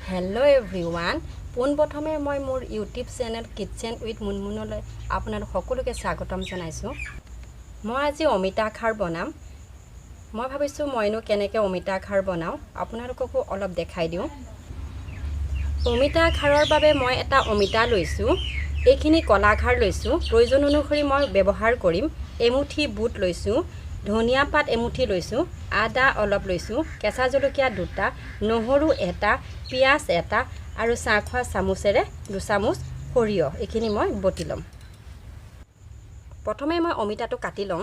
Hello everyone. পোনপ্ৰথমে মই মোৰ YouTube চেনেল কিচেন উইথ মুনমুনলৈ আপোনালোক সকলোকে স্বাগতম জনাইছো। মই আজি অমিতা খাৰ বনাম। মই ভাবিছো মইনো কেনেকৈ অমিতা খাৰ বনাও আপোনালোককো অলপ দেখাই দিও। অমিতা খাৰৰ বাবে মই এটা অমিতা লৈছো। এইখিনি কলা খাৰ লৈছো। প্ৰয়োজন অনুসৰি মই ব্যৱহাৰ কৰিম। এমুঠি বুট লৈছো। ধনিয়া পাত এমুঠি লৈছো। আদা অলপ লৈছো। কেঁচা জলকীয়া দুটা, নহৰু এটা, পিয়াজ এটা আৰু চাহ খোৱা চামুচেৰে 2 চামুচ সৰিয়হ এইখিনি মই বটি লম। প্ৰথমে মই অমিতাটো কাটি লম।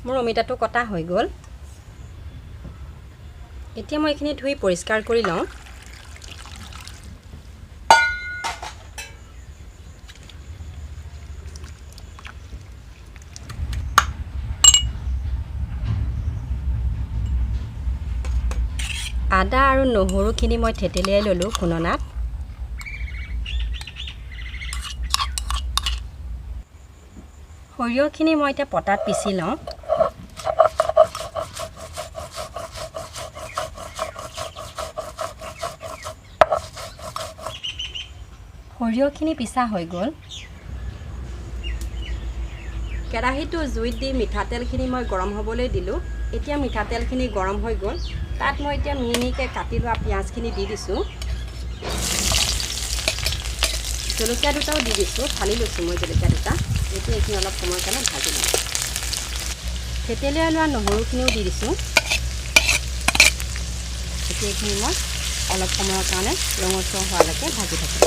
মোৰ অমিতাটো কটা হৈ গ'ল। এতিয়া মই এইখিনি ধুই পৰিষ্কাৰ কৰি লওঁ। আদা আৰু নহৰুখিনি মই থেতেলিয়াই ললো খুননাত। সৰিয়হখিনি মই এতিয়া পটাত পিচি লওঁ। সৰিয়হখিনি পিছা হৈ গ'ল। কেৰাহীটো জুইত দি মিঠাতেলখিনি মই গৰম হ'বলৈ দিলোঁ। এতিয়া মিঠাতেলখিনি গৰম হৈ গ'ল। তাত মই এতিয়া মিহিকৈ কাটি লোৱা পিঁয়াজখিনি দি দিছোঁ। জলকীয়া দুটাও দি দিছোঁ। ফালি লৈছোঁ মই জলকীয়া দুটা। এতিয়া এইখিনি অলপ সময়ৰ কাৰণে ভাজি লওঁ। থেতেলিয়াই লোৱা নহৰুখিনিও দি দিছোঁ। এতিয়া এইখিনি মই অলপ সময়ৰ কাৰণে ৰঙচুৱা হোৱালৈকে ভাজি থাকিম।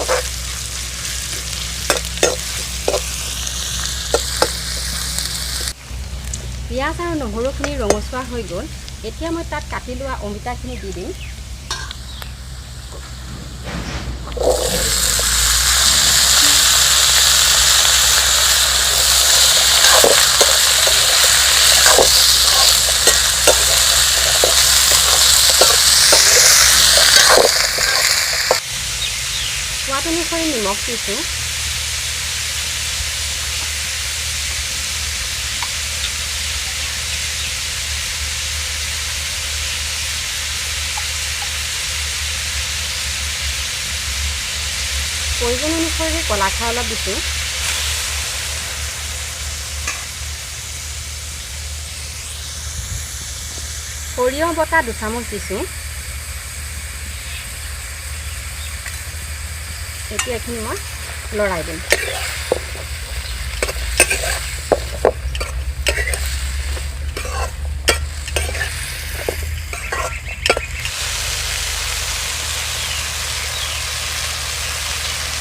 পিঁয়াজ আৰু নহৰুখিনি ৰঙচুৱা হৈ গ'ল। এতিয়া মই তাত কাটি লোৱা অমিতাখিনি দি দিম। সোৱাদ অনুসৰি নিমখ দিছোঁ। প্ৰয়োজন অনুসৰি কলা খাৰ অলপ দিছোঁ। সৰিয়হ বটা 2 চামুচ দিছোঁ। এতিয়া এইখিনি মই লৰাই দিম।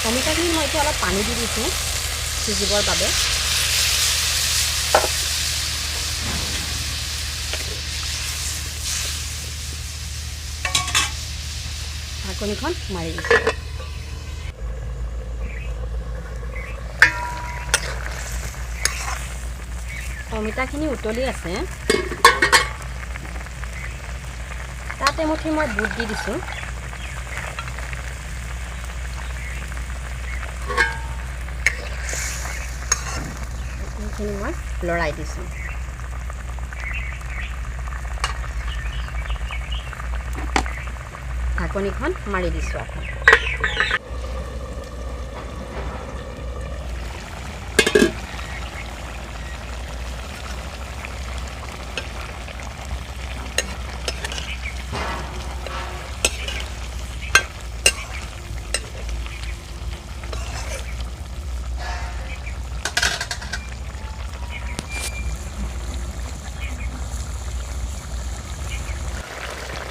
অমিতাখিনি মই এতিয়া অলপ পানী দি দিছোঁ সিজিবৰ বাবে। ঢাকনিখন মাৰি দিছোঁ। অমিতাখিনি উতলি আছে। তাত এমুঠি মই বুট দি দিছোঁ। এইখিনি মই লৰাই দিছোঁ। ঢাকনিখন মাৰি দিছোঁ আকৌ।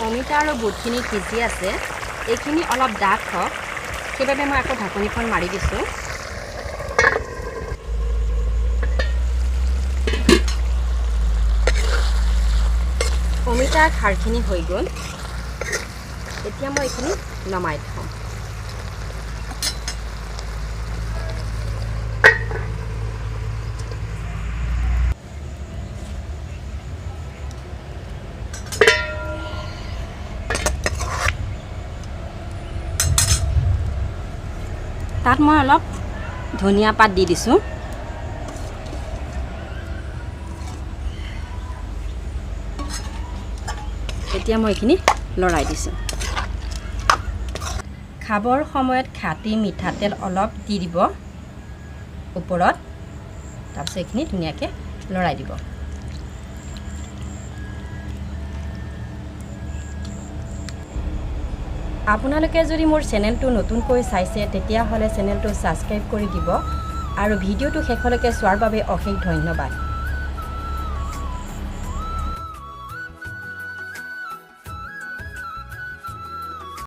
অমিতা আৰু বুটখিনি সিজি আছে। এইখিনি অলপ ডাঠ হওক, সেইবাবে মই আকৌ ঢাকনিখন মাৰি দিছোঁ। অমিতাৰ খাৰখিনি হৈ গ'ল। এতিয়া মই এইখিনি নমাই থওঁ। তাত মই অলপ ধনিয়া পাত দি দিছোঁ। এতিয়া মই এইখিনি লৰাই দিছোঁ। খাবৰ সময়ত খাটি মিঠাতেল অলপ দি দিব ওপৰত, তাৰপিছত এইখিনি ধুনীয়াকৈ লৰাই দিব। আপোনালোকে যদি মোৰ চেনেলটো নতুনকৈ চাইছে তেতিয়াহ'লে চেনেলটো ছাবস্ক্ৰাইব কৰি দিব আৰু ভিডিঅ'টো শেষলৈকে চোৱাৰ বাবে অশেষ ধন্যবাদ।